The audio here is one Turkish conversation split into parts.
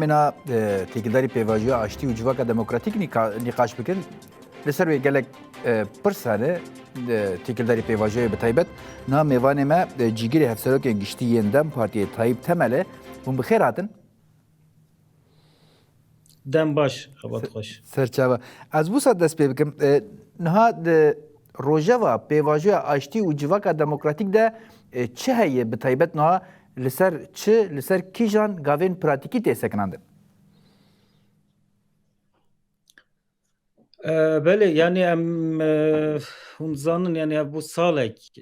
منا تێکداری پێواژوە ئاشتی و جوواکە دەموکراتیک نیقاش بکن لەسەر وێ gelek pirsane têkildarî pêvajoyê bi taybet na mêvanê me cîgirê hevserokên giştî yên Dem Partiyê Tayyip Temelê hûn bi xêr hatin? Dem baş, xebat xweş. Serçava. Ez bû sed dest pê bikim. Niha di rojeva pêvajoya aştî û civaka demokratîk de çi heye bi taybet niha li ser çi li ser kîjan gavên pratîkî tê sekinandin? Belê yani em hûn zanin yani ev bû salek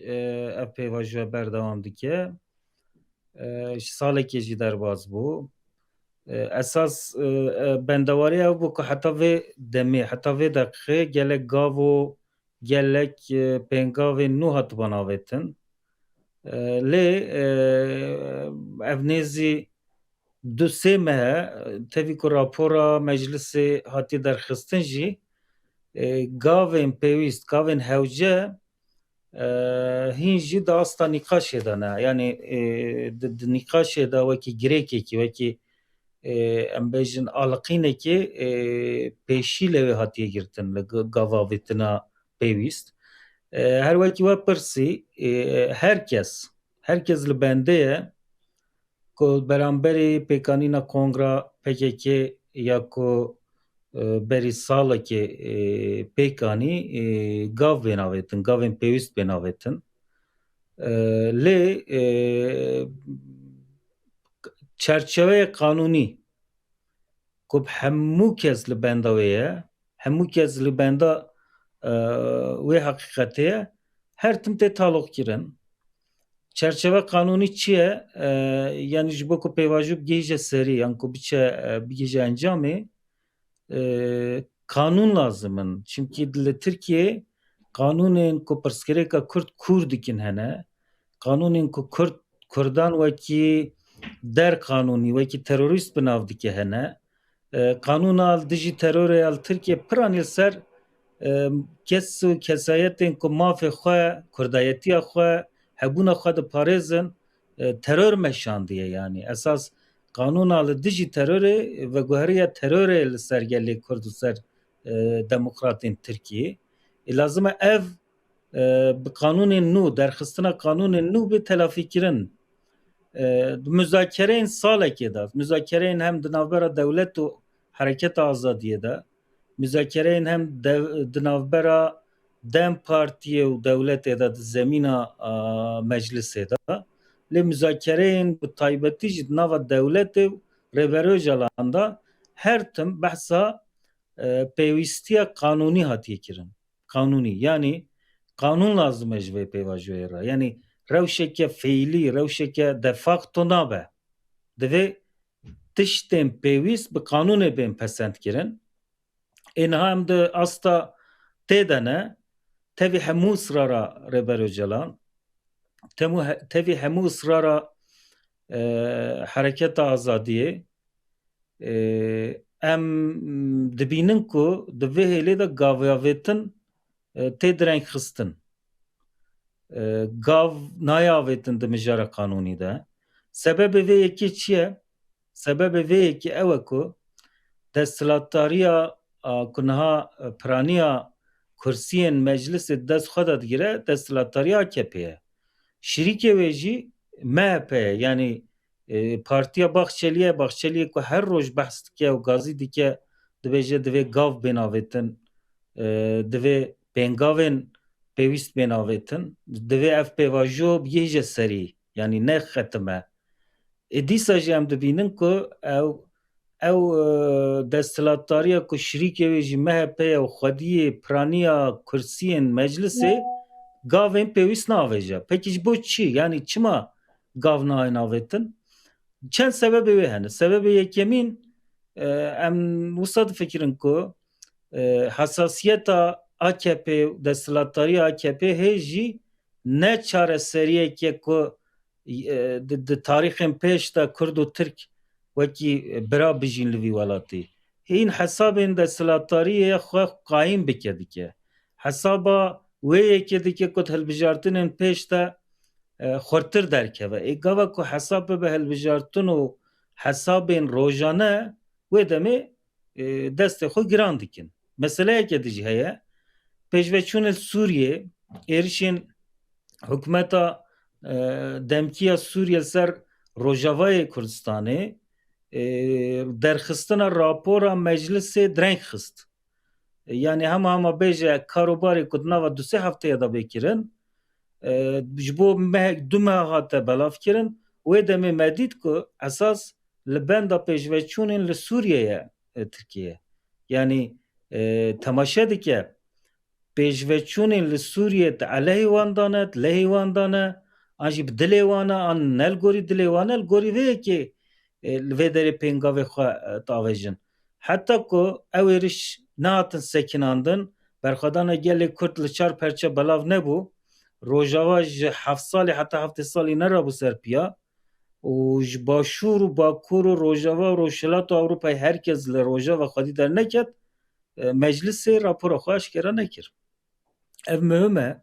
ev pêvajoya berdewam dike. Ji salekê jî derbas bû. Esas bendewariya ew bû ku heta vê demê heta vê deqîqê gelek gav û gelek pêngavên nû hatibû avêtin. Lê ev nêzî du sê mehe tevî ku rapora meclisê hatiye derxistin jî gavên pêwîst, gavên hewce hîn jî di asta nîqaşê de ne. Yani di nîqaşê de wekî girêkekî wekî em bêjin aliqînekê pêşî lê wê hatiye girtin li gavavêtina pêwîst. Her wekî we pirsî herkes li bendê ye ku beramberî pêkanîna Kongra PKK ya ku berî salekê pêkanî gav bên avêtin, gavên pêwîst bên avêtin. Lê çerçeveyê qanûnî ku hemû kes li benda wê ye, hemû kes li benda wê heqîqetê ye, her tim tê taloqkirin. Çerçeve qanûnî çi ye? Yani ji bo ku pêvajo bigihîje serî yan ku bigihîje encamê kanûn lazim in. Çimkî li Tirkiyeyê kanûnên ku pirsgirêka Kurd dikin hene, kanûnên ku Kurdan wekî derqanûnî, wekî terorîst bi nav dike hene. Kanûna dijî terorê li Tirkiye piran li ser kes û kesayetên ku mafê xwe, kurdayetiya xwe, hebûna xwe diparêzin teror meşandiye yani. Esas kanûna li dijî terorê veguheriya terorê li ser gelê Kurd û ser demokratên Tirkiyê. Lazim e ev bi kanûnên nû, derxistina kanûnên nû bê telafîkirin. Müzakereyên salekê de, müzakereyên hem di navbera dewlet û Hereketa Azadiyê de, müzakereyên hem di navbera Dem Partiyê û dewletê de di zemîna meclisê de, lê müzakereyên bi taybetî jî di nava dewletê û rêberiya Öcalan da her tim behsa pêwîstiya qanûnî hatiye kirin. Qanûnî yani kanûn lazim e ji vê pêvajoyê re. Yani rewşeke feîlî, rewşeke de facto nabe. Divê tiştên pêwîst bi kanûnê bên pesend kirin. Niha em di asta tê de ne, tevî hemû ısrara Rêber Öcalan, tevî hemû ısrara Hereketa Azadiyê em dibînin ku di vê hêlê de gavavêtin tê direngxistin. Gav nayavêtin di mijara kanûnî de. Sebebê vê yekî çi ye? Sebebê vê yekî ew e ku desthilatdariya ku niha piraniya kursiyên meclisê dest xwe de digire desthilatdariya AKP ye. Şîrîkê wê jî MHP ye. Yani Partiya Baxçeliyê ku her roj behs dike û gazî dike dibêje divê gav bên avêtin, divê pêngavên pêwîst bên avêtin, divê ev pêvajo bigihîje serî yani ne xetime. Dîsa jî em dibînin ku ew desthilatdariya ku şîrîkê wê jî MHP ye û xwediyê piraniya kursiyên meclisê gavên pêwîst naavêje. Pekî ji bo çi? Yani çima gav nayên avêtin? Çend sebebê wê hene. Sebebê yekemîn em wisa difikirin ku hesasiyeta AKP, desthilatdariya AKP hê jî ne çareseriyeke ku di tarîxên pêş de Kurd û Tirk wekî bira bijîn li vî welatî. Hîn hesabên desthilatdariyê xwe qayîm bike dike. Hesaba wê yekê dike ku hilbijartinên pêş de xurtir derkeve. Gava ku hesab bibe hilbijartin û hesabên rojane wê demê destê xwe giran dikin. Meseleyeke de jî heye, pêşveçûnên Sûriyê êrişên hikûmeta demkiya Sûriye ser Rojavayê Kurdistanê derxistina rapora meclisê direng xist. Yani hema bêje karobarê ku di nava du sê hefteyê de bêkirin ji bo du meha hate belav kirin wê demê me dît ku esas li benda pêşveçûnên li Sûriyeye Tirkiye. Yani temaşe dike pêşveçûnên li Sûriye di elehê wan dane, di lehê wan dane, an jî bi dilê wan e, an nel gorî dilê wan e, li gorî vê yekê li vê derê pêngavê xwe diavêjin. Heta ku ew êriş nehatin sekinandin, berxwedana gelê Kurd li çar perçe belav nebû, Rojava ji heft salê heta heftê salî nerabû ser piya û ji Başûr û Bakur û Rojava û Rojhilat û Ewropayê herkes li Rojava xwedî derneket, meclisê rapora xwe eşkere nekir. Ev mühim e.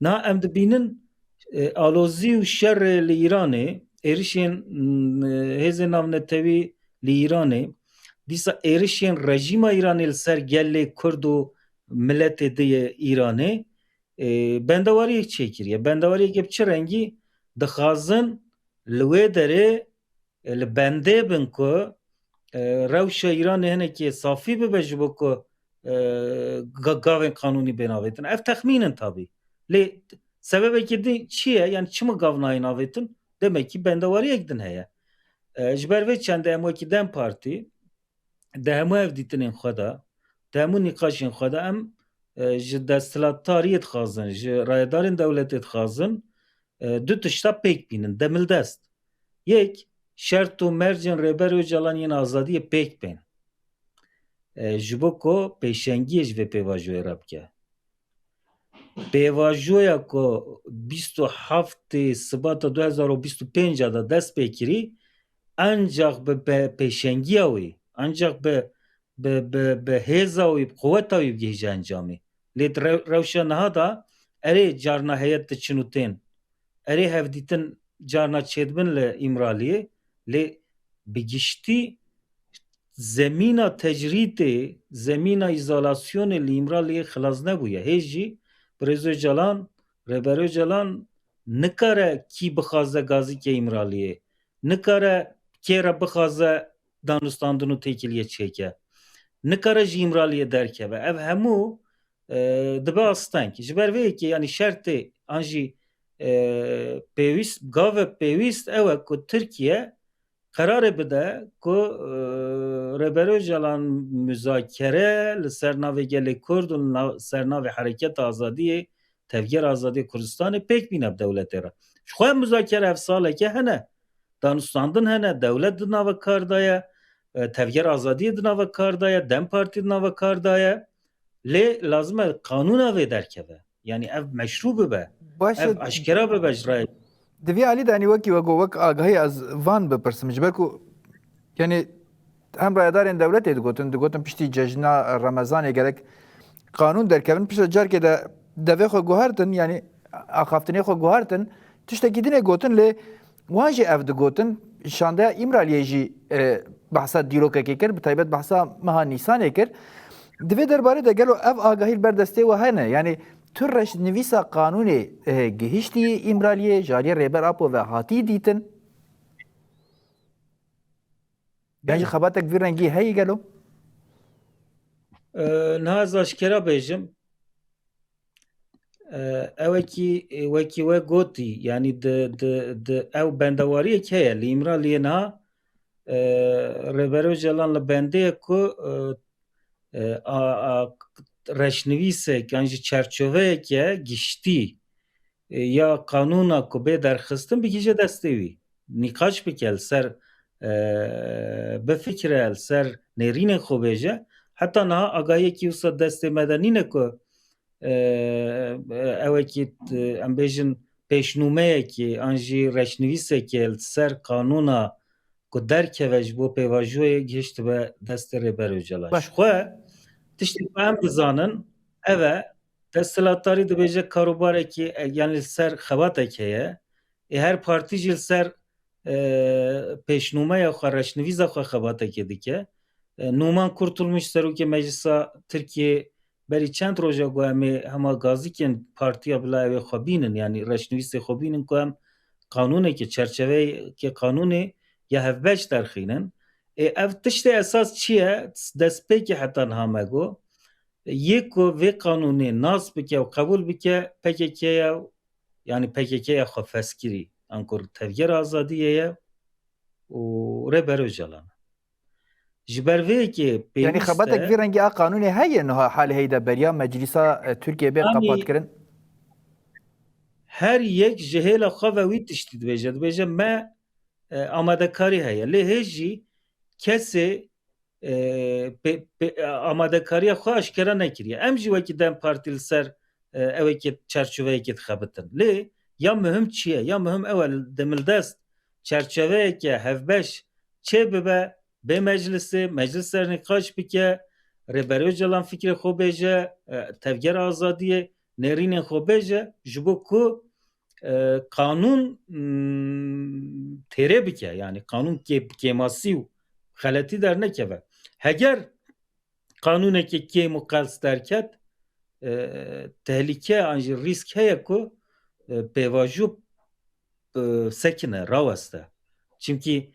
Na em dibînin alozî û şerrê li Îranê, êrişên hêzên navnetewî li Îranê, dîsa êrişên rejîma Îranê li ser gelê Kurd û milletê diyê Îranê bendewariyek çêkiriye. Bendewariyekê bi çi rengî dixwazin li wê derê li bendê bin ku rewşa Îranê hinekî safî bibe ji bo ku gavên qanûnî bên avêtin. Ev texmînin tabî. Lê sebebekî din çi ye? Yani çi mi gav nayên avêtin? Demek ki bendewariyek din heye. Ji ber vê çendê em wekî Dem Partî di hemû ev dîtinên xwe de, di hemû nîqaşên xwe de em ji desthilatdariyê dixwazin, ji rayedarên dewletê dixwazin du tişta pêk bînin, demildest. Yek, şert û mercên Rêber Öcalan yên azadiyê pêk bên. Ji bo ku pêşengiyê ji vê pêvajoyê re bike. Pêvajoya ku 27 Sibata 2025 da dest pê kirî ancak bi pêşengiya wî, ancak bi hêza wî, bi quweta wî bigihîje encamê. Lê di rewşa niha da erê carna heyet diçin û tên, erê hevdîtin carna çêdibin li îmraliyê, lê bi giştî zemîna tecrîtê, zemîna îzolasyonê li îmraliyê xilas nebûye. Hêj jî Birêz Öcalan, Rêber Öcalan nikare kî bixwaze gazîkê îmraliyê, nikare kê re bixwaze danûstandin û têkiliyê çêke, nikare ji îmraliyê derkeve. Ev hemû dibe asteng. Ji ber vê yekê yani şertê an jî pêwîst, gavek pêwîst ew e ku Tirkiye kararê bide ku Rêber Öcalan müzakere li ser navê gelê Kurd û li ser navê Hereketa Azadiyê, Tevger Azadiyê Kurdistanê pêk bîne bi dewletê re. Ji xwe müzakere ev saleke hene. Danûstandin hene, dewlet di nava kar da ye, Tevger Azadiyê di nava kar da ye, Dem Partî di nava kar da ye. Lê lazim e qanûna vê derkeve. Yani ev meşru bibe. Ev eşkera bibe ji rayê. Divê alî de wekî wek agahî ez van bipirsim ji ber ku yani hem rayedarên dewletê digotin piştî cejna Remezanê gerek qanûn derkevin pişta carkê de devê xwe guhertin yani axaftinê xwe guhertin tiştekî dinê gotin lê wan jî ev digotin şandeya İmraliyê jî behsa dîrokekê kir bi taybet behsa meha Nîsanê kir divê derbarê de gelo ev agahî berdestê we hene yani tu reşnivîsa qanûnê gihîştî İmraliyê jariyê Rêber Apo ve hatî dîtin yani xebatek vî rengî heyî gelo niha ez eşkera bêjim wekî we gotî yani di ew bendewariyek heye li İmraliyê niha Rêber Öcalan li bendê ku reşnivîsek yan jî çerçeveyek ye giştî ya qanûna ku bê derxistin bigîje destê wî. Nîqaş bike li ser bifikire li ser nêrînên xwe bêje. Heta niha agahiyekî wisa destê me de nîne ku ewekî em bêjin pêşnûmeyekê an jî reşnivîsekê li ser qanûna ku derkeve ji bo pêvajoyê gihîşt be destê Rêber Öcalan. Ji xwe tiştê ku em bizanin ev e desthilatdarî dibêje karobarekî yani li ser xebatek heye her partî jî li ser peşnumaya xwe reşnivîza xwe xebatekê dike. Numan Kurtulmuş Serokê Meclisa Tirkiye berî çend roja got em ê hema gazîkên partiya Bilayê wê xwe bînin, yanî reşnivîsê xwe bînin ku em kanûnekê çerçeveyekê kanûnê ya hevbeş derxînin. Ev tiştê esas çi ye? Destpêkê heta niha me got. Yê ku vê kanûnê nas bike û qebûl bike PKK'ya yani PKK'ya xwe feskirî ankor tevgera azadiyê ye û Rêber Öcalan. Ji ber vê yekê Yani pêwîst xebatek vî e rengî a kanûnê heye niha halê heyî beriya Meclîsa Tirkiye bê yanî qepatkirin? her yek ji hêla xwe ve wî tiştî dibêje. Dibêje me amadekarî heye. Lê hê jî kesê amadekariya xwe eşkere nekiriye. Em jî wekî Dem Partî li ser evekê çerçeveyekê dixebitin. Lê ya mühim çi ye? Ya mühim ew e di mildest çerçeveyeke hevbeş çê bibe bê meclisê, meclis sernîqaş bike, Rêber Öcalan fikrê xwe bêje, tevgera azadiyê nêrînên xwe bêje ji bo ku kanûn têrê bike, yani kanûn kêmasî û xeletî dernekeve. Heger kanûnekê kêm û qels derket, tehlike an jî rîsk heye ku pêvajî û sekine raweste. Çimkî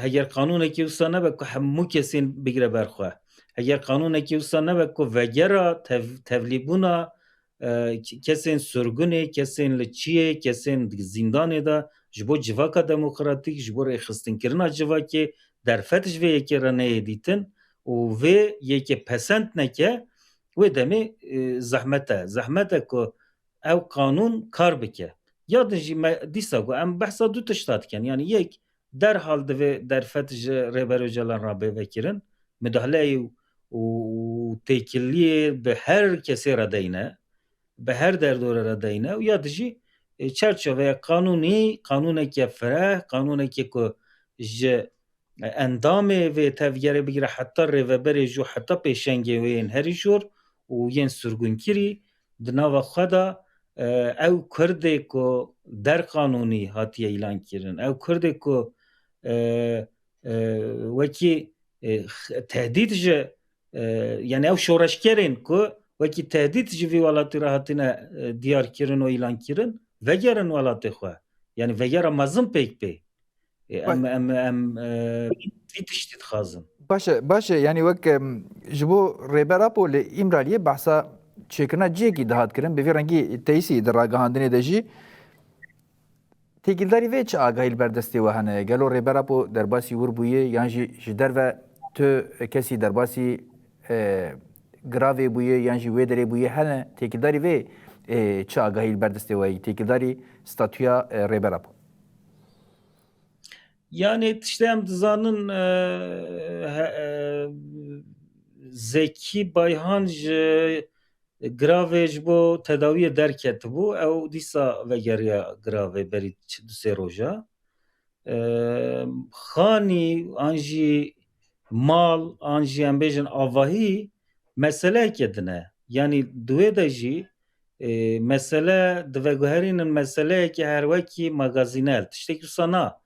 heger kanûnekê wisa nebe ku hemû kesên bigire ber xwe. Heger kanûnekê wisa nebe ku vegera tevlîbûna kesên surgunê, kesên li çiyê, kesên zindanê de ji bo civaka demokratîk, ji bo rêxistinekirina civakê derfet ji vê yekê re neyê dîtin û vê yekê pesend neke wê demê zehmet e. Zehmet e ku ew kanûn kar bike. Ya din jî dîsa ku em behsa du tişta dikin. Yani yek derhal divê derfet ji Rêber Öcalan re bêvekirin, müdahaleyê û têkiliyê bi her kesê re deyne, bi her derdore re deyne û ya dijî çerçeveya kanûnî, kanûneke fireh, kanûnekê ku ji endamê vê tevgerê bigire heta rêveberê jû heta pêşengê wê yên herî jor û yên surgunkirî di nava xwe de ew Kurdê ku derqanûnî hatiye îlan kirin, ew Kurdê ku wekî tehdît ji yani ew şoreşkerên ku wekî tehdît ji vî welatî re hatine diyar kirin û îlan kirin, vegerin welatê xwe. Yani vegera mezin pêk bê. Em vî tiştî dixwazin. Baş e yani wek ji bo Rêbera Pol li İmraliyê behsa çêkirina ciyekî dihat kirin bi vî rengî teyîsî di ragihandinê de jî têkildarî vê çi agahî li ber destê we hene? Gelo Rêbera Pol derbasî wir bûye yan jî ji derve tu kesî derbasî giravê bûye yan jî wê derê bûye hene têkildarî vê çi agahî li ber destê we yî têkildarî statûya Rêbera Pol? Yani tiştê em dizanin Zekî Bayhan ji giravê ji bo tedawiyê derketibû, ew dîsa vegeriya giravê berî du sê roja. Xanî an jî mal an jî em bêjin avahî meseleyekê dine. Yani di wê de jî mesele diveguherînin meseleyekê her wekî magazînel tiştekî wisa na.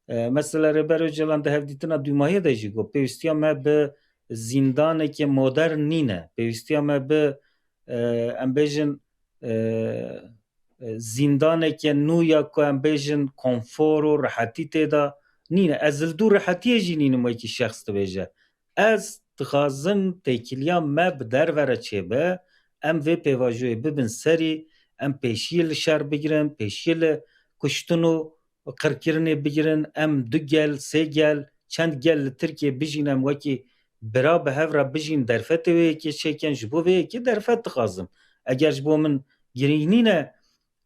Mesela Rêber Öcalan di hevdîtina dûmahiyê de jî got pêwîstiya me bi zindanekê modern nîne. Pêwîstiya me bi em bêjin zindaneke nû ya ku em bêjin konfor û rehetî têda nîne. Ez li dû rehetiyê jî nînim wekî şexs dibêje. Ez dixwazim têkiliya me bi derve re çêbe, em vê pêvajoyê bibin serî, em pêşiyê li şer bigirin, pêşiyê li kuştin û qirkirinê bigirin, em du gel, sê gel, çend gel li Tirkiye bijîn em wekî bira bi hev re bijîn derfetê wê yekê çêkin ji bo vê yekê derfet dixwazim. Eger ji bo min girînîne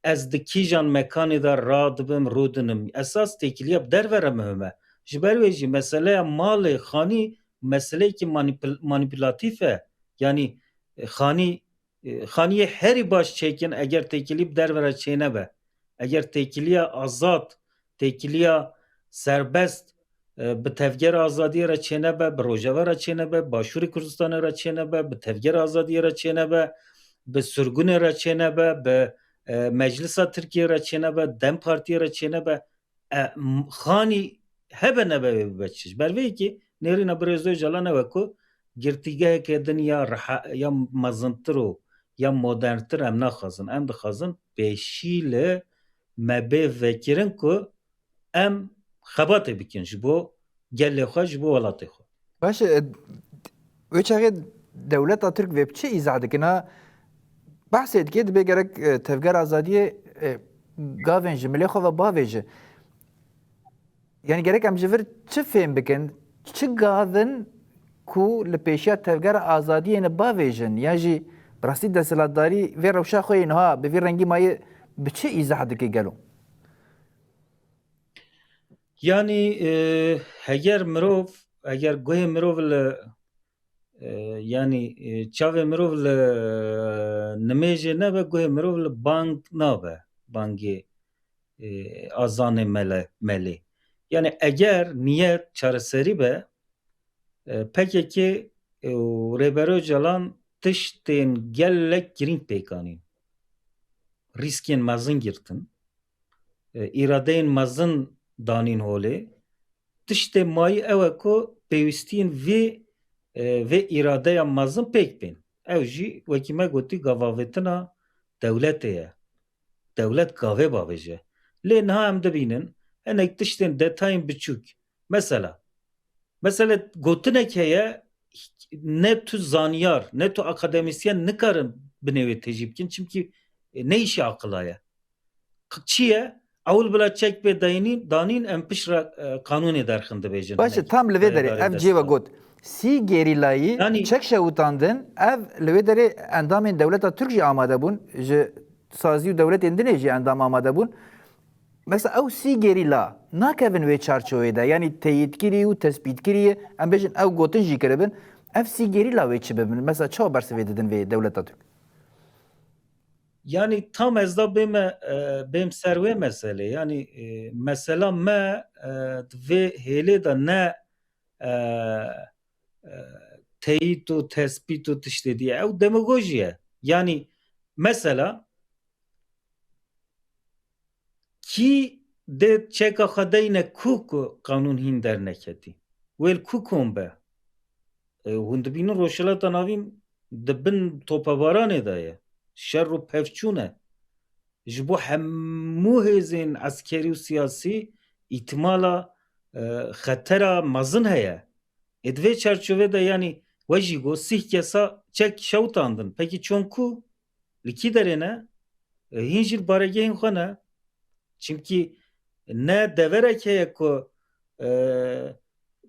ez di kîjan mekanê de radibim rûdinim. Esas têkiliya bi derve re mühim e. Ji ber wê jî meseleya malê xanî meseleyekî manipülatîf e. Yani xaniyê herî baş çêkin eger têkilî bi derve re çênebe. Eger têkiliya azad, têkiliya serbest bi tevgera azadiyê re çênebe, bi rojava re çênebe, Başûrê Kurdistanê re çênebe, bi tevgera azadiyê re çênebe, bi surgunê re çênebe, bi Meclisa Tirkiye re çênebe, Dem Partiyê re çênebe. خانی هبه نبه بچش بروی که نیرین برزوی جلان وکو گرتیگه که دنیا یا مزنترو یا مدرنتر ام نخوازن ام دخوازن بشیل مبه وکرن که ام خباته بکن جبو گل خواه جبو ولاته خواه باشه و چه دولت ترک و چه ایزاده کنه بحث ادگید به گرک تفگر آزادی گاوین جمله خو و باویجه یعنی گرک ام جور چه فهم بکن چه گاوین کو لپیشیا تفگر آزادی نه باویجن یا جی براستی دستلاتداری و روشا خو اینها به وی رنگی مای به چه ایزاده که گلو یعنی اگر گوه مروف yani çavê mirov li nimêjê nebe guhê mirov li bang nabe bangê azanê melê yani eger niyet çareserî be pekekê Rêbero Calan tiştên gelek girîng pêkanîn rîskên mezin girtin îradeyên mezin danîn holê tiştê mayî ew e ku pêwîstiyên vê ve îradeya mezin pêk bên ew jî wekî me gotî gavavêtina dewletê ye dewlet gavê bavêje lê niha em dibînin hinek tiştên detayên biçûk mesela gotinek heye ne tu zaniyar ne tu akademisyen nikarin binêvê têjî bikin çimkî ne îşî aqila ye çi ye ewl bila çek pê danîn em pişra kanûnê derxin dibêjin باشه tam li vê derê ev cêve got sî gerîlayî Yani- çek şewitandin ev li vê derê endamên dewleta Türk jî amade bûn ji sazî û dewletên dinê jî endam amade bûn mesela ew sî gerîla nakevin wê çarçovê de yanî teyîdkirî û tespîtkirî em bêjin ew gotin jî kiribin ev sî gerîla wê çi bibin mesela çawa bersivê didin vê dewleta Türk Yani tam ez da bêm ser wê mesele yani mesela me vê hêlê de ne teyit û tespît û tiştê diye ew demagoji ye yani mesela kî dê çeka xwe deyne ku kanûn hîn derneketî wêl ku kom be hûn dibînin rojhilata navîn di bin topebaranê de ye şer û pevçûn e ji bo hemû hêzên eskerî û siyasî îtimala xetera mezin heye ê di vê çerçovê de yanî we jî got sih kesa çek şewitandin pekî çon ku li kî derê ne hîn jî li baregehên xwe ne çimkî ne deverek heye ku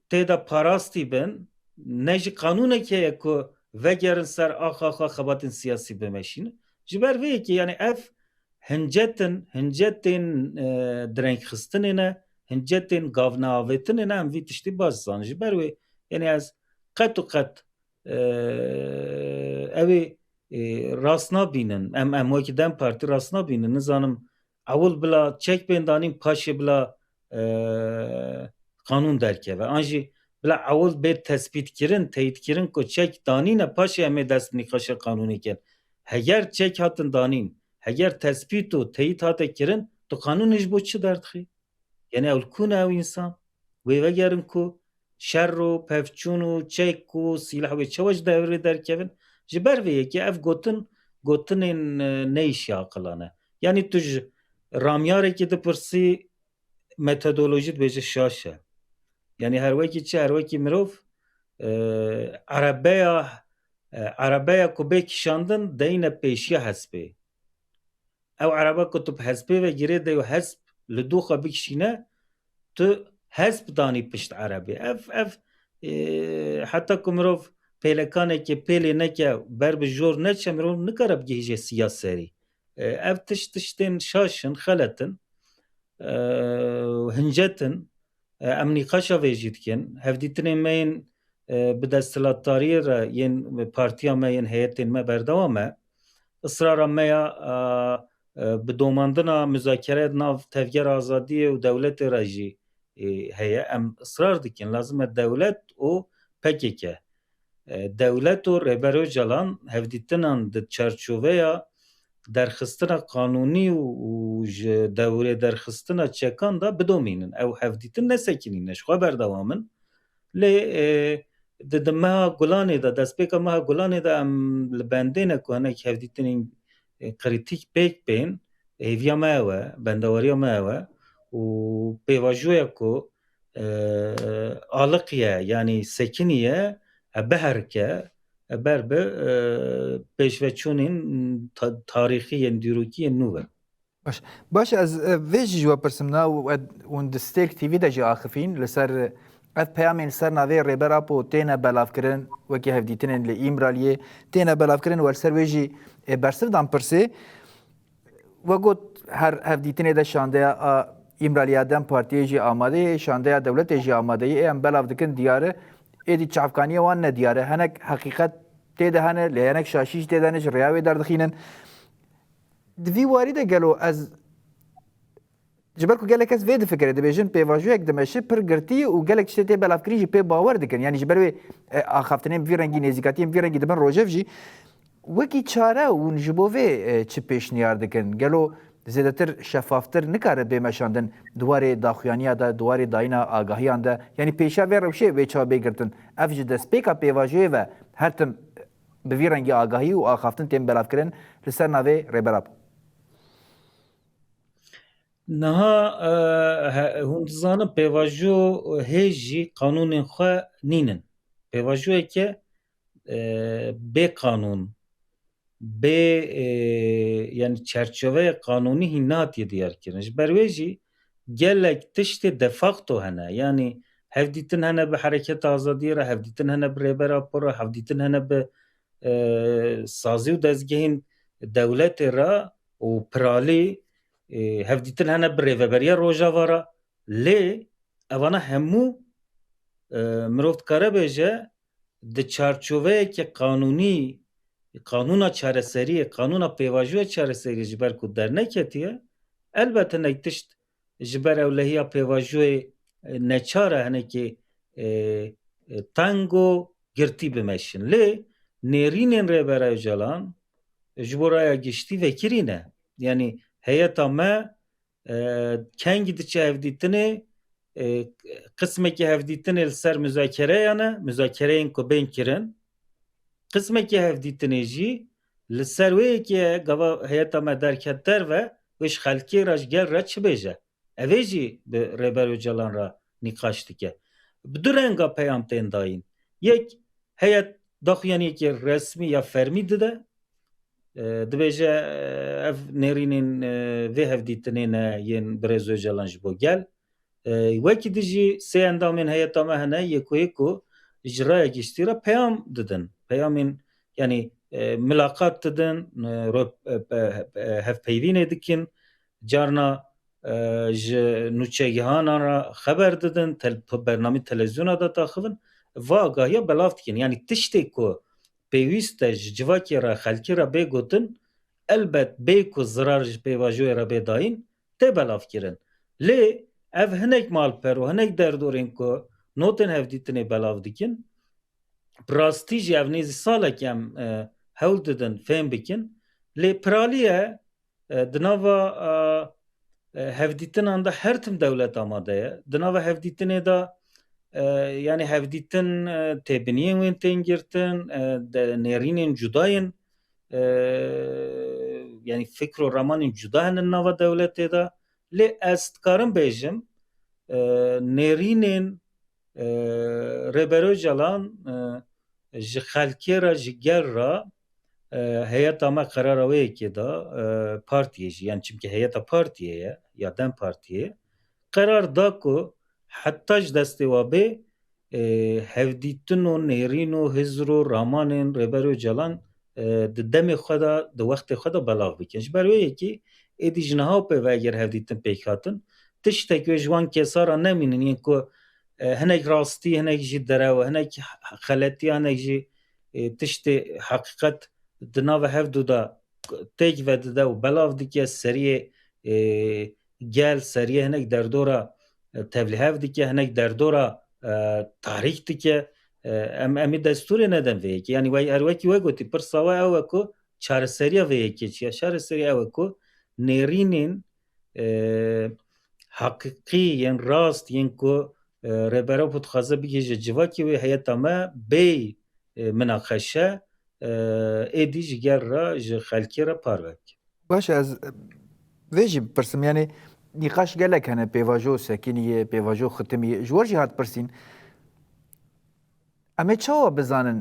têda parastî bin ne jî kanûnek heye ku vegerin ser axa xebatên siyasî bimeşînin ji ber vê yekê yani ev hincetên direngxistinê ne hincetên gavneavêtinê ne em vî tiştî baş zanin ji ber wê yani ez qet û qet ew ê rast nabînin em wekî Dem Partî rast nabînin nizanim ewl bila çek bên danîn paşê bila kanûn derkeve an jî bila ewl bê tespîtkirin teyîtkirin ku çek danîne paşê em ê dest bi nîqaşa kanûnê kirin heger çek hatin danîn heger tespît û teyît hate kirin tu kanûnê ji bo çi derdixî yani ewl ku ne ew însan wê vegerin ku şer û pevçûn û çek û sîlah wê çawa ji devrê derkevin ji ber vê yekê ev gotinên neîşî aqilan e yani tu ji ramyarekê dipirsî metodolojî dibêje şaş e yani her wekî çi her wekî mirov erebeya ku bê kîşandin deyne pêşiya hespê ew erebe ku tu hespê ve girê de û hesp li dû xwe bikişîne tu hesp danî pişt erebê ev heta ku mirov pêlekanekê pêlê neke ber bi jor neçe mirov nikare bigihîje siyaserî ev tiştên şaşin xeletin hincetin em nîqaşa vê jî dikin hevdîtinên me yên bi desthilatdariyê re yên partiya me yên heyetên me berdewam e ısrara me ya bi domandina müzakere nav tevger azadiyê û dewletê re jî heye em ısrar dikin lazim e dewlet û pekeke dewlet û Rêbero Calan hevdîtinan di çerçoveya درخستنا قانونی و دوره درخستنا چکان دا بدومینن او هفدیتن نسکنینش خواه بردوامن لی دمها گلانه دا دست پیکا مها گلانه دا ام لبنده نکو هنک هفدیتنین قریتیک پیک بین هیویا ماوه بندواریا ماوه و پیواجویا کو آلقیه yani sekiniye beherke berbe peşveçonin tarihi diruki nüve. باش از ویژ جوا پرسمنا و دستیک تیوی دا جی آخفین لسر اف پیامین سر ناوی ریبر اپو تینا بلاف کرن وکی هفدیتنین لی ایمرالیه تینا بلاف کرن و سر ویجی برسر دام پرسه و گوت هر هفدیتنی دا شانده ایمرالیه دم پارتیه جی آماده شانده دولت جی آماده ام بلاف دکن دیاره ایدی چافکانی وان ندیاره هنک حقیقت تیده هنه لی هنک شاشیش تیده هنش ریاوی دردخینن دوی وارده گلو از جبرکو گلک از وید فکره دبیجن پیواجو یک دمشه پر گرتی و گلک شته بلافکری جی پی باور دکن یعنی جبروی آخافتنیم وی رنگی نزیکاتیم وی رنگی دبن روجف جی وکی چاره و نجبوه چه پیش نیار دکن گلو زیادتر شفافتر نکاره بیمشاندن دواره داخویانیا دا دواره داینا آگاهیان دا یعنی پیشا وی روشه وی چا بگرتن اف جی دست پیکا پیواجوه و هر تم به وی رنگی آگاهی و آخافتن تیم بلافکرن لسر ناوی ریبراب نها هندزانه پیواجو هیجی قانون خو نینن پیواجو که به قانون به yani çerçeve kanuni hinnatiye diyar kiriniz. Berveci gelek tişte de facto hene yani hevditin hene be hareket azadiye hevditin hene be reber rapora hevditin hene be sazî û dezgehên devletê ra û piralî hevdîtin hene bi rêveberiya Rojava ra lê evana hemû mirov dikare bêje di çarçoveyekî qanûnî kanûna çareseriyê kanûna pêvajoya çareseriyê ji ber ku derneketiye elbette nek tişt ji ber ewlehiya pêvajoyê neçar e hinekî tango girtî bimeşin lê nêrînên Rêbera Öcalan ji bo raya giştî vekirî ne yani heyeta me kengî diçe hevdîtinê qismekî hevdîtinê li ser müzakereyan e müzakereyên ku bên kirin qismekî hevdîtinê jî li ser wê yekê gava heyeta me derket derve wê ji xelkê ra ji gel re çi bêje evê jî bi Rêber Öcalan ra nîqaş dike bi du renga peyam tên dayîn yek heyet daxuyaniyekî resmî ya fermî dide dibêje ev nêrînên vê hevdîtinê ne yên Birêz Öcalan ji bo gel wekî di jî sê endamên heyeta me hene yekûyê ku ji raya giştî re peyam didin peyamên yani milaqat didin hevpeyvînê dikin carna ji nûçegihanan ra xeber didin bernamî televizyona da taxivin va agahiya belav dikin yani tiştê ku pêwîst e ji civakê ra xelkê ra bê gotin elbet bê ku zirar ji pêvajoyê re bê dayîn tê belav kirin lê ev hinek malper û hinek derdorên ku notên hevdîtinê belav dikin bi rastî jî ev nêzî salek em hewl didin fêm bikin lê piraliye di nava hevdîtinan da her tim dewlet amade ye di nava hevdîtinê da yani hevdîtin têbiniyên wên tên girtin nêrînên cudayên yani fikr û ramanên cuda hene nava dewletê da lê ez dikarim bêjim nêrînên Rêber Öcalan ji xelkê ra ji gel ra heyeta me qerara wê yekê da partiyê jî yani çimkî heyeta partiyê ye ya Dem Partiyê qerar da ku heta ji destê we bê hevdîtin û nêrîn û hizr û ramanên Rêber Öcalan di demê xwe da di wextê xwe da belav bikin ji ber wê yekî êdî ji niha pê ve eger hevdîtin pêk hatin tiştek wê ji wan kesara nemînin yên ku hinek rastî hinek jî derew hinek xeletî hinek jî tiştê heqîqet di nava hevdû da têk vedide û belav dike seriyê gel seriyê hinek derdora tevlîhev dike hinek derdora tarîk dike em ê destûrê nedin vê yekê yani her wekî we gotî pirsa we ew e ku çareseriya ve yekîçiya çareseriya ew ku nêrînên hakîqî yên rast yên ku rêbera xwe dixwaze bigê ji civakê wê heyeta me bê minaqeşe êdî ji gel re ji xelkê re parve bike. باش ez vê jî bipirsim yani nîqaş gelek hene pêvajo sekîniyê pêvajo xitimiyê ji we jî hat pirsîn em ê çawa bizanin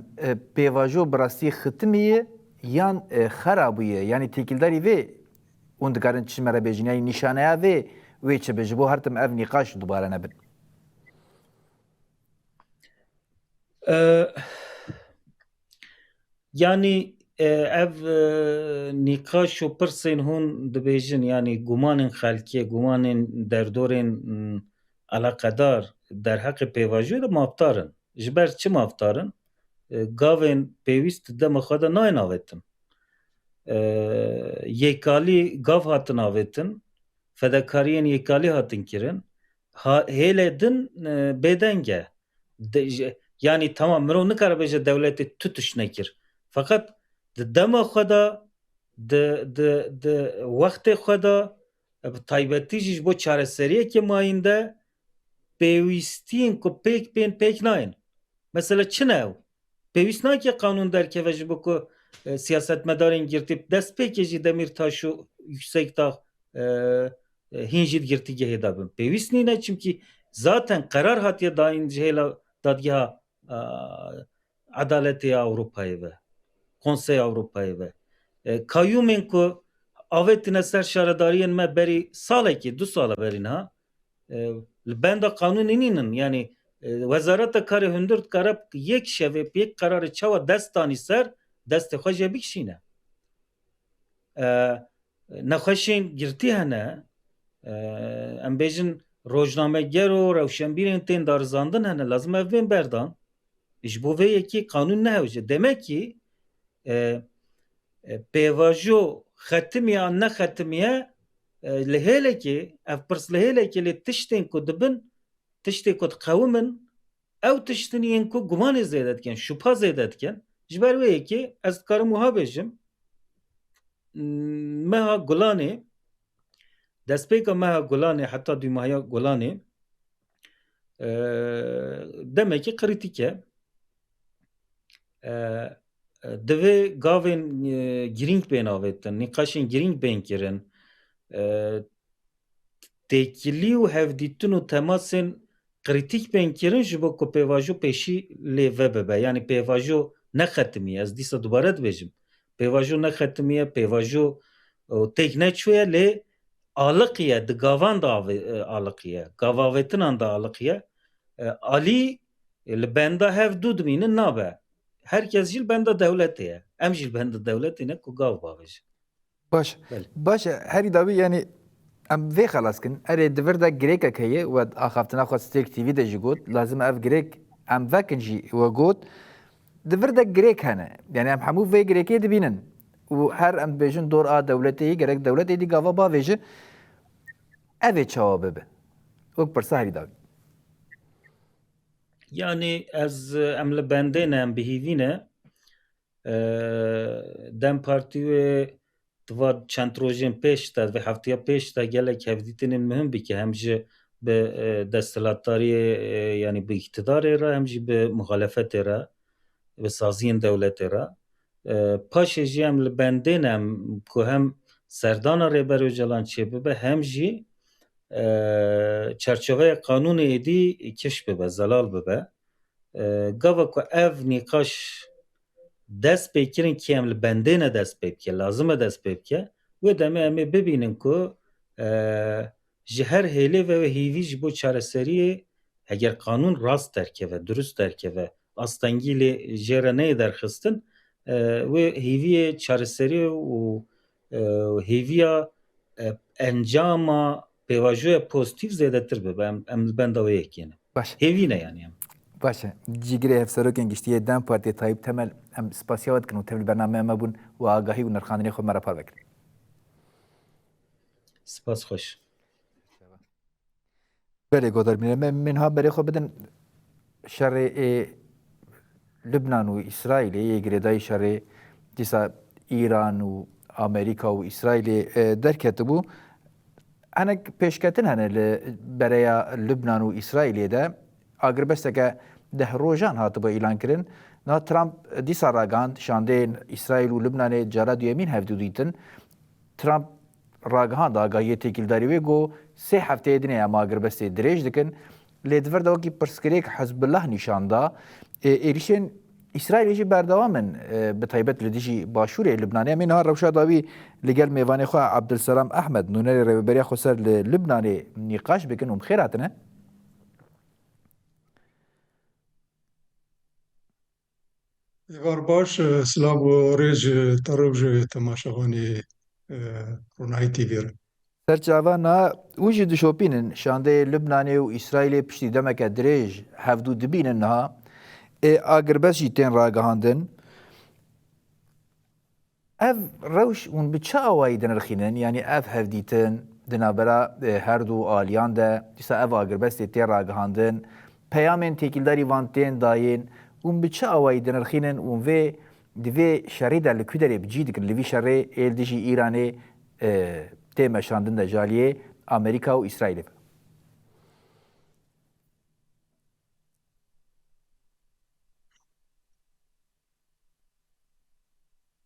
pêvajo bi rastî xitimiyê yan xerabûyê yanî têkildarî vê hûn dikarin çi me re bêjin yanî nîşaneya vê wê çi be ji bo her tim ev nîqaş dubare nebin. Yani ev nîqaş û pirsên hûn dibêjin yanî gumanên xelkê gumanên derdorên eleqedar derheqê pêvajoyê de mafdarin. Ji ber çi mafdarin? Gavên pêwîst dema xwe de nayên avêtin. Yêkalî gav hatin avêtin, fedakariyên yêkalî hatin kirin. Hêlê din bêdeng e. Yani tamam mirov nikare bêje dewletê tu tiş nekir. Fakat di dema xwe de di wextê xwe de bi taybetî jî ji bo çareseriyekê mayîn de pêwîstiyên ku pêk bên pêk nayên. Mesela çi ne ew? Pêwîst nake qanûn derkeve ji bo ku siyasetmedarên girtî destpêkê jî Demirtaş û Yüksekdağ hîn jî girtîgehê de bin. Pêwîst nîne çimkî zaten qerar hatiye dayîn ji hêla dadgeha Edaletê Ewropayê ve Konseya Ewropayê ve kayyûmên ku avêtine ser şaredariyên me berî salekê du sala berî niha li benda qanûnê nînin yani Wezareta Karê hundir dikare yek şevê yek qerarê çawa dest danî ser destê xwe jê bikişîne. Nexweşên girtî hene em bêjin rojnameger û rewşenbîrên tên darizandin hene lazim ev bên berdan. Ji bo vê yekî qanûn nehewce. Demek ki pêvajo xetimiye an nexetimiye li hêlekê ev pirs li hêlekê lê tiştên ku dibin tiştê ku diqewimin ew tiştîn yên ku gumanê zêde dikin şûpa zêde dikin. Ji ber wê yekê ez dikarim wiha bêjim meha Gulanê destpêka meha Gulanê heta dûmahiya Gulanê demekî qirîtîk e. Divê gavên girîng bên avêtin, nîqaşên girîng bên kirin, têkilî û hevdîtin û temasên qirîtîk bên kirin ji bo ku pêvajo pêşî lê vebibe. Yani pêvajo nexetimiye. Ez dîsa dubare dibêjim. Pêvajo nexetimiye, pêvajo têk neçûye lê aliqiye, di gavan da aliqiye, gavavêtinan da aliqiye. Alî li benda hev dû dimînin nabe. Herkes jî li benda dewletê ye. Em jî li benda dewletê ne ku gav bavêjin. Baş. Baş herî davî yani em vê xelas kin. Erê divir de girêkek heye we axaftina xwe Stêk TV de jî got lazim ev girêk em vekin jî we got divir de girêk hene. Yani em hemû vê girêkê dibînin. û her em dibêjin dor a dewletê gerek dewletê dî gava bavêje ev ê çawa bibe. Wek pirsa herî davî. Yani ez em li bendê ne em bihîvîne Dem Partî wê diva çend rojên pêş de vê heftiya pêş de gelek hevdîtinên mihim bike hem ji bi desthilatdariyê yani bi iktidarê re hem jî bi muxalefetê re bi saziyên dewletê re. Paşê jî em li bendê ne em ku hem serdana Rêber Öcalan çêbibe hem jî çerçeveya qanûnê êdî kiş bibe, zelal bibe. Gava ku ev nîqaş dest pê kirin ki em li bendê ne dest pê bike, lazim e dest pê bike. Wê demê em ê bibînin ku ji her hêlê ve hîvî ji bo çareseriyê eger qanûn rast derkeve, durust derkeve, astengî lê jê re neyê derxistin wê hîviyê çareseriyê û hêviya encama pêvajoya pozitif zêdetir bibe. Em li benda wê yekê ne. Baş. Hêvî ne yani em. Baş e. Cîgirê hevserokên giştiyê Dem Partiya Tayyip Temel em spasiya we dikin û tevlî bernameya me bûn û agahî û nirxandinê xwe me re par vekirin. Spas xweş. Berê godarmîne me minha berê xwe bidin şerê Lübnan û İsraîlê yê girêdayî şerê dîsa ایران و امریکا و اسرائیل درکت بو هنک پیشکتن هنه برای لبنان و اسرائیل ده اگر بس که ده روزان هات با اعلان کردن نه ترامپ دیسا راگاند شانده اسرائیل و لبنان جراد یمین هفته دیتن ترامپ راگهاند آگاهی تکیلداری وی گو 3 هفته دنیا اما اگر بس دریج دکن لیدور دو کی پرسکریک حزب الله نشانده ایریشن اسرائیل جی بردوامن به طیبت لدیجی باشور لبنانی من ها روشا داوی لگل میوان خو عبدالسلام احمد نونر رهبری خو سر لبنانی نقاش بکن خیراتنه ایوار باش سلام و ریج تروج تماشاوانی رونای تیویر سرچاوانا وجه دشوپینن شانده لبنانی و اسرائیل پشتی دمک دریج هفدو دبینن ها اگر بس جیتین راگهاندن اف روش اون بچه آوایی دنرخینن یعنی اف هفدیتن دنابرا هر دو آلیان ده دیسا اف اگر بس تیر راگهاندن پیامن تکیلداری وانتین داین اون بچه آوایی دنرخینن اون وی دوی شری در لکودری بجی دکن لوی شری ایل دیجی ایرانی تیم شاندن ده جالیه امریکا و اسرائیل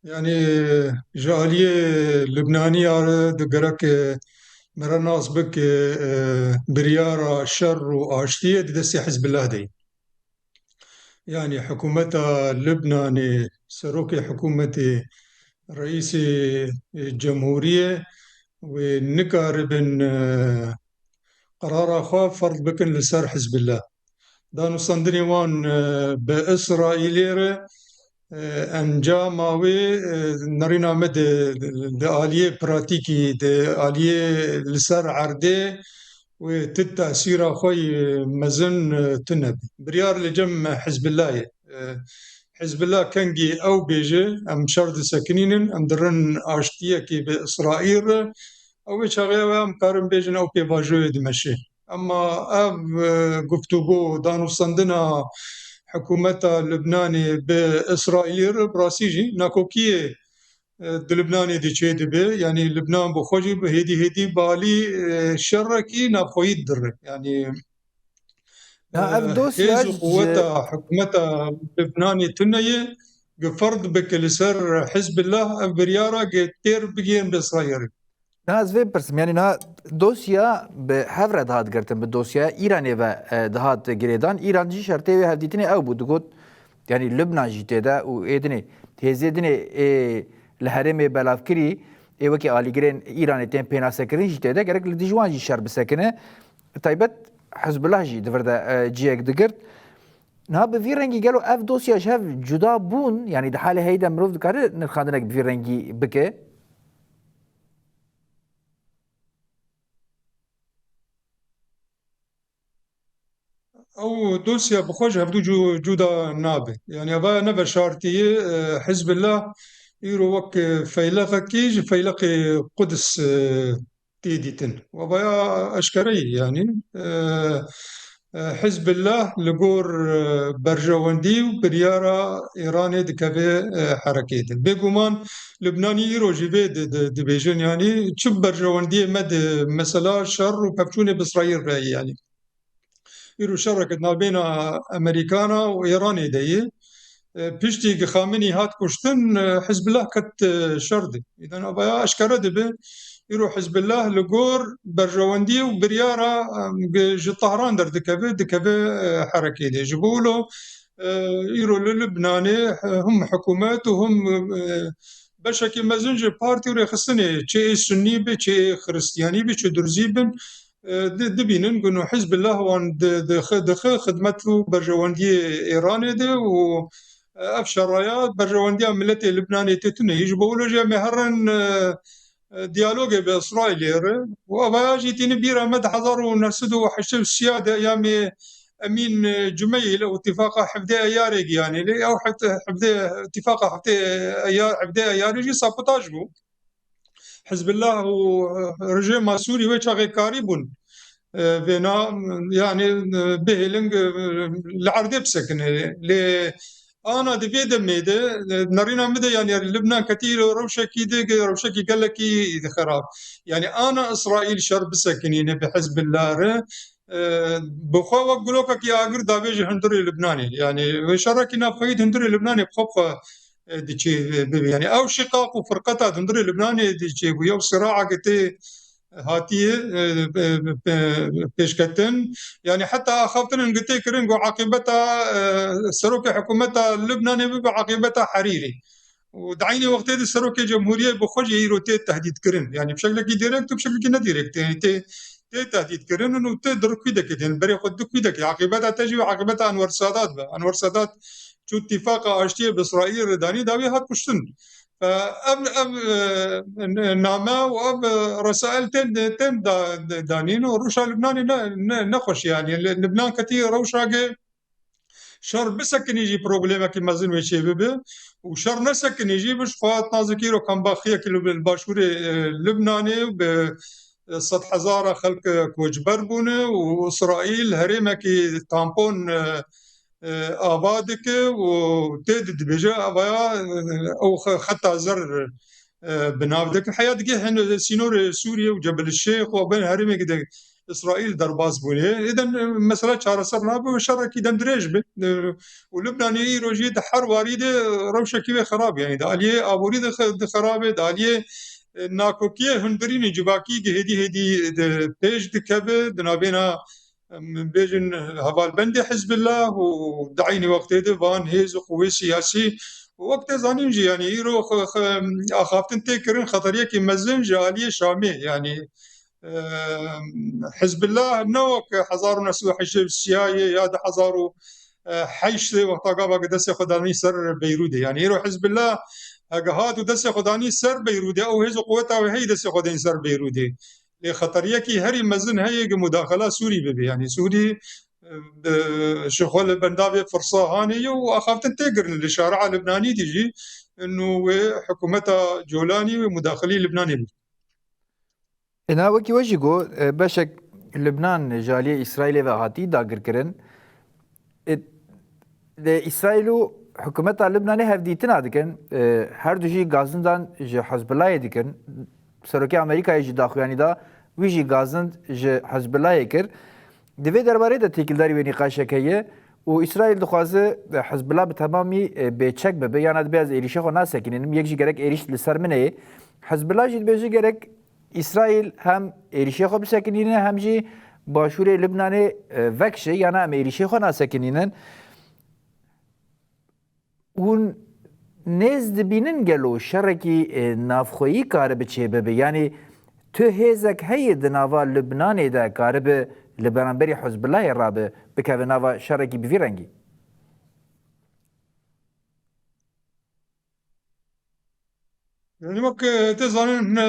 يعني جالية لبنانية دقرك مرناس بك بريارة شر وآشتية دستي حزب الله دي يعني حكومتها اللبناني سروكي حكومتي رئيس الجمهورية ونكاربن قرار خاف فرض بكن لسر حزب الله دانو صندني وان بإسرائيل انجا ماوی نرینا مد د آلیه پراتیکی د آلیه لسر عرده و تد تأثیر خوی مزن تنب بريار لجم حزب الله حزب الله كنجي أو بيجي أم شرد سكنين أم درن آشتية كي بإسرائيل أو شغية أم كارم بيجن أو بيفاجو دمشي أما أب گفتگو دانو صندنا حكومة لبناني بإسرائيل براسيجي ناكوكية لبناني دي چه دبي يعني لبنان بخوجي هدي بالي شركي نابخويد در يعني اف هيز دوسياج قوتها حكومتها لبناني تنية فرض بكلسر حزب الله بريارة تير بجين بإسرائيل ناز وی پرسم یعنی نه دوسیا به هفر دهات گرتن به دوسیا ایرانی و دهات گریدان ایران جی شرطه و هفدیتنی او بود گفت یعنی لبنان جیته ده و ایدنی تهزیدنی لحرم بلافکری ای وکی آلیگرین ایرانی تیم پینا سکرین جیته ده گرک لدیجوان جی شر بسکنه طیبت حزب الله جی دفرده جیک دگرد نه به وی رنگی گلو اف دوسیا شف جدا بون یعنی ده حال هیدا مروف دکاره نرخاندنک به وی رنگی بکه او دوسيا بخوش هفدو جودا نابي يعني ابا نبا شارتي حزب الله يرو وك فيلق كيج فيلق قدس تيديتن وابا اشكري يعني حزب الله لقور برجواندي وبريارة إيراني دكافي حركيتن بيقومان لبناني يرو جيبي دبيجن يعني تشب برجواندي مد مثلا شر وبابتوني بإسرائيل رأي يعني يرو شركة ما بين أمريكانا وإيران دي بيشتي خامني هات كشتن حزب الله كت شردي إذا أبا أشكره دبي يرو حزب الله لقور برجواندي وبريارة جي طهران در دكبي حركة دي جبولو يرو للبناني هم حكومات وهم بشكل مزنج بارتي وريخصني تشي سني بي تشي خريستياني بي تشي درزي بن دبینن گنو حزب الله وان دخ خدمته برجواندی ایرانی ده و افشار رايات برجواندی ملت لبنانی تتونه يجبولو جا مهرن ديالوج بإسرائيل و أباجي تين بيرا مد حضر ونرسدو وحشتو السيادة أيامي أمين جميل أو اتفاق حفدي أياريج يعني لي أو حفدي اتفاق حفدي أياريجي سابوتاجبو حزب الله ورجيم سوري ويشاغي كاريبون فينا يعني بهلنج العرض بسكن انا دبي دميده نرينا مدى يعني لبنان كتير روشة كيدة روشة كي قال لك خراب يعني انا اسرائيل شرب سكنين بحزب الله بخوا وقولوك كي اقر دابيج هندري لبناني يعني شركي نافقيد هندري لبناني بخبخه ديشي يعني او شقاق وفرقتها هندري لبناني ديشي ويو صراع كتي هاتيه بيشكتن يعني حتى اخافتن ان قلت كرنج عاقبتها سروك حكومتها اللبناني بيبقى عاقبتها حريري ودعيني وقت هذه السروك الجمهوريه بخرج يروتي تهديد كرن يعني بشكل كي ديريكت وبشكل كي ديريكت يعني تي تهديد كرن انه تقدر كيدك يعني بري خد كيدك عاقبتها تجي وعاقبتها انور سادات بقى انور سادات شو اتفاق اشتي باسرائيل داني داوي هات كشتن فأب نعمة وأب رسائل تم دانين وروشا لبناني نخش يعني لبنان كتير روشا شر بسكن يجي بروبليما كي مازن ويشي ببه وشر نسكن يجي بش خوات نازكيرو كان باخية كيلو بالباشوري لبناني ب 100,000 خلق كوجبر بونه وإسرائيل هريمة كي تامبون آبادك وتيد دبجة أبايا أو حتى زر بنافدك الحياة دقي هن سينور سوريا وجبل الشيخ وبين هرمي كده إسرائيل درباز بونه إذا مسألة شهر سرنا بشر كده دريج به ولبنان روجي دحر واريد روشة كيف خراب يعني داليه أبوري خرابه داليه ناكوكيه هندرين جباكي هدي بيج دكبه دنابينا بيجن هفال بندي حزب الله ودعيني وقت هذا فان هيز وقوي سياسي وقت زانينجي يعني يرو اخافتن تكرن خطريه كي مزن جاليه شامي يعني حزب الله نوك حزارو نسو حشب السياية يا ده حزارو حيش وقت قابا قدس خداني سر بيرودي يعني يرو حزب الله هاد ودس خداني سر بيرودي او هيز قوتها وهي دس خداني سر بيرودي لخطريه كي هري مزن هي مداخله سوري ببي يعني سوري شغل بندابي فرصة هانية وأخافت تقر الشارع اللبناني تجي إنه حكومتها جولاني ومداخلي لبناني بي. انا وكي وجهو باشك لبنان جاليه اسرائيل و هاتي داگر کرن اسرائیل و حکومت لبنان هفدیتنا دکن هر دوشی گازندان ج حزب الله دکن سرکی امریکا ج داخویانی دا ویجی گازند ج حزب الله کر دوی درباره ده تکیلداری و نقاشه که و اسرائیل دخوازه حزب الله به تمامی بیچک به یعنی بیاز ایریشه خو ناسکنیم یک جی گرک ایریش لسر منه حزب الله جد بیجی گرک اسرائیل هم ایریشه خو بسکنینه هم جی باشور لبنان وکشه یعنی هم ایریشه خو ناسکنینن اون نزد بینن گلو شرکی نافخویی کاره بچه ببه یعنی تو هزک هی دناوا لبنان ده کاره به لبنان بری حزب الله رابه بکه ناوا شرکی بفی رنگی يعني وك تزانين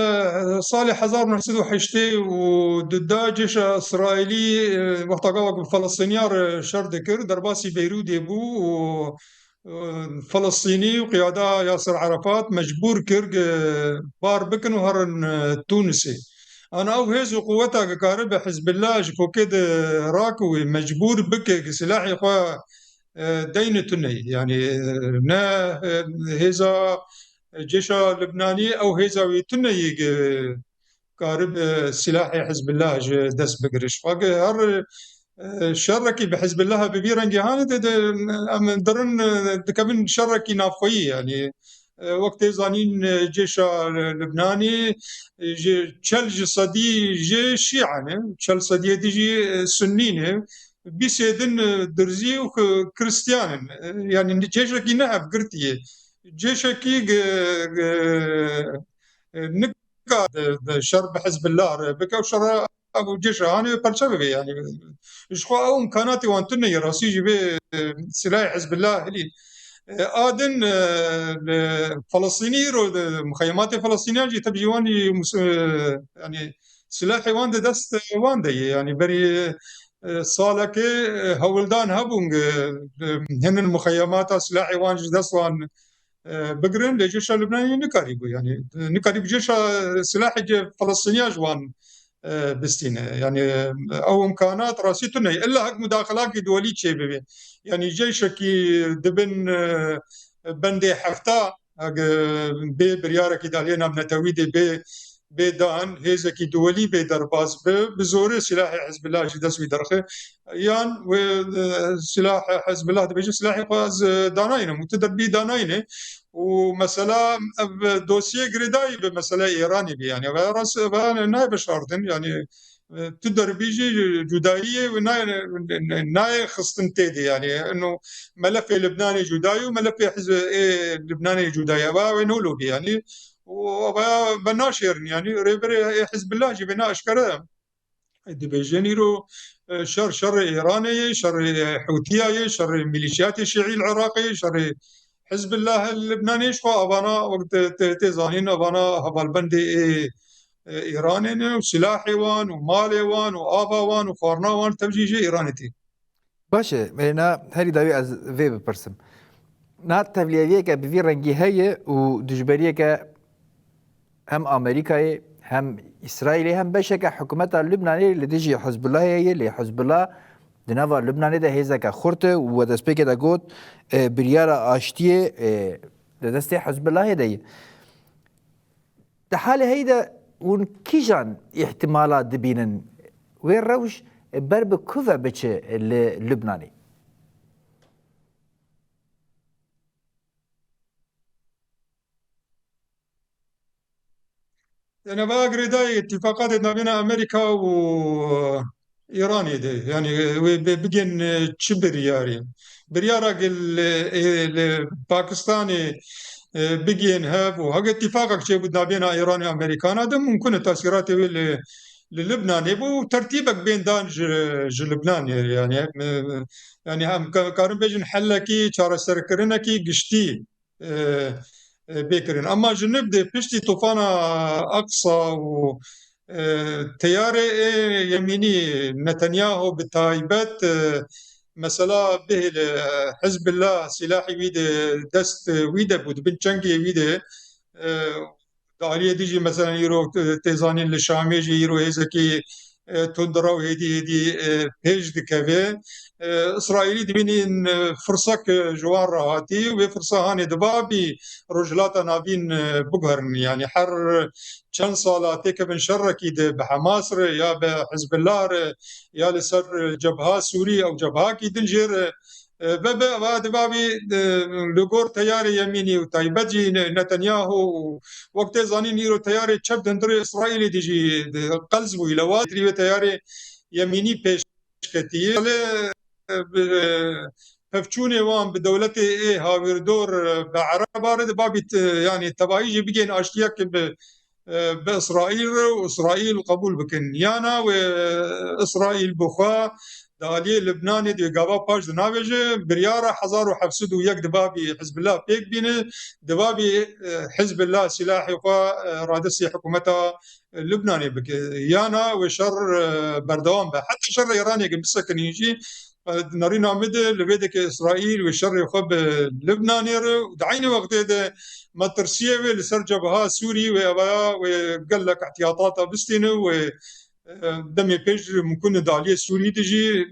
صالح 1961 وضد جيش إسرائيلي وقت قاوك فلسطينيار شردكر درباسي بيروت يبو فلسطيني وقيادة ياسر عرفات مجبور كرج بار بكن وهرن تونسي أنا أو هيز قوتها كارب حزب الله جكو كده راكوي مجبور بك سلاحي خوا دين تني يعني نا هيزا جيش لبناني أو هيزا تني قارب سلاحي حزب الله دس بقرش فاق هر شركي بحزب الله ببيرنجي هاني أم درن دكبن شركي نافقي يعني وقت زانين جيش لبناني تشل صدي جي شيعة تشل صدي ديجي سنين بيسيدن درزي وكريستيان يعني جيشكي نهب قرتي جيشكي نكا شرب حزب الله بكا وشر ابو جيش هاني برشبه يعني شخو او امكاناتي وانتن يراسي جيبي سلاح حزب الله لي آدن فلسطيني رو مخيمات الفلسطينية جي تبجي واني يعني سلاحي وانده دست وانده يعني بري صالك هولدان هبونج هن المخيمات سلاحي وان دست وان بقرن لجيش اللبناني نكاريبو يعني نكاريب جيش سلاح فلسطينية جوان بستينه يعني او امكانات راسيتنا الا هك مداخلات دوليه شيء ببي يعني جيشك دبن بندي حفتا بي بريارك دالينا من تويدي بي بيدان هيزكي دولي بدرباز بزور سلاح حزب الله جدس بدرخه يان وسلاح حزب الله بيجي سلاح باز داناينه متدبي داناينه ومسألة دوسية جريداي بمسألة إيراني بي يعني راس ناي بشارتن يعني تقدر بيجي جدائية وناي خصتن تيدي يعني إنه ملف لبناني جدائي وملف حزب لبناني جدائي ونولو بي يعني وبناشر يعني ريبري حزب الله جبنا أشكره دبيجينيرو شر إيراني شر حوثية شر ميليشيات الشيعي العراقي شر حزب الله اللبناني شو أبانا وقت تزانين أبانا هبالبندي إيراني وسلاحي وان ومالي وان وآبا وان وفارنا وان تبجيجي إيرانيتي باشه اینا هری داوی از وی بپرسم نه تبلیغیه که به وی رنگی هیه و دجبریه که هم امریکای هم اسرائیل هم بشه که حکومت لبنانی لدیجی حزب الله هیه لی حزب الله دنوا لبنانی ده هیزه که خورته و دست پیک ده گوت بریار آشتیه دست حزب الله ده ده حال هیده اون کیجان احتمالات دبینن وی روش بر بکوه بچه لبنانی يعني باقري داي اتفاقات ما بين أمريكا وإيران دي يعني بيجن تشبر ياري بريارة الباكستاني بيجين هاف وهذا اتفاقك شيء بدنا بين إيران وأمريكا هذا ممكن تأثيراته للبنان يبو ترتيبك بين دان لبنان يعني يعني هم كارن بيجن حلكي شار سركرنكي قشتي بكرين اما جنوب دي بيشتي طوفان اقصى و تيار يميني نتنياهو بتايبت مثلا به حزب الله سلاحي ويد دست ويد بود بنچنگي ويد داليه ديجي مثلا يرو تيزانين للشامي يرو هيزكي تندرا وهيدي بيج دكافي اسرائيلي دبينين فرصك جوار راهاتي وفرصه هاني دبابي رجلاتا نابين بقهرن يعني حر كان صالة تكبن شركي بحماس يا بحزب الله يا لسر جبهة سوري او جبهة كي دنجر بعد بابي لغور تياري يميني وتايبجي نتنياهو وقت زانين يرو تياري تشب دندري اسرائيلي ديجي قلزبو يلوات ريو تياري يميني بيش كتير ففچوني وان بدولتي ايه هاوير دور بعرب بارد بابي يعني تبايجي بيجين اشتياك باسرائيل واسرائيل قبول بكن يانا واسرائيل بخا دالي لبناني دي قابا باش دناويجي بريارة 1701 دبابي حزب الله بيك بيني دبابي حزب الله سلاحي رادسي حكومتها لبناني بك يانا وشر بردوان حتى شر ايراني قبل سكن يجي نارينا مد لبيدك اسرائيل والشر يخب لبناني ودعيني وقت ده ما ترسيه لسر جبهة سوري وقال لك احتياطاتها بستينه و دمي بيج ممكن دالية سوري تجي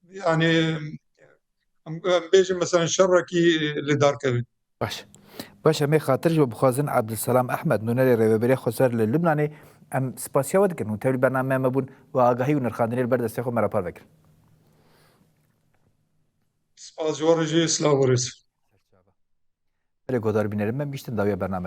يعني بيجي مثلا شركي لدار كبير باشه باشه می خاطر جو بخوازن عبدالسلام احمد نونر ریوبری خسر لبنانی ام سپاسیا ود کنن تبلی برنامه ما بون و آگاهی و نرخاندنی البرد استخو مرا پار بکر سپاس جوارجي سلاوريس بله گودار بینرم من بیشتن داوی برنامه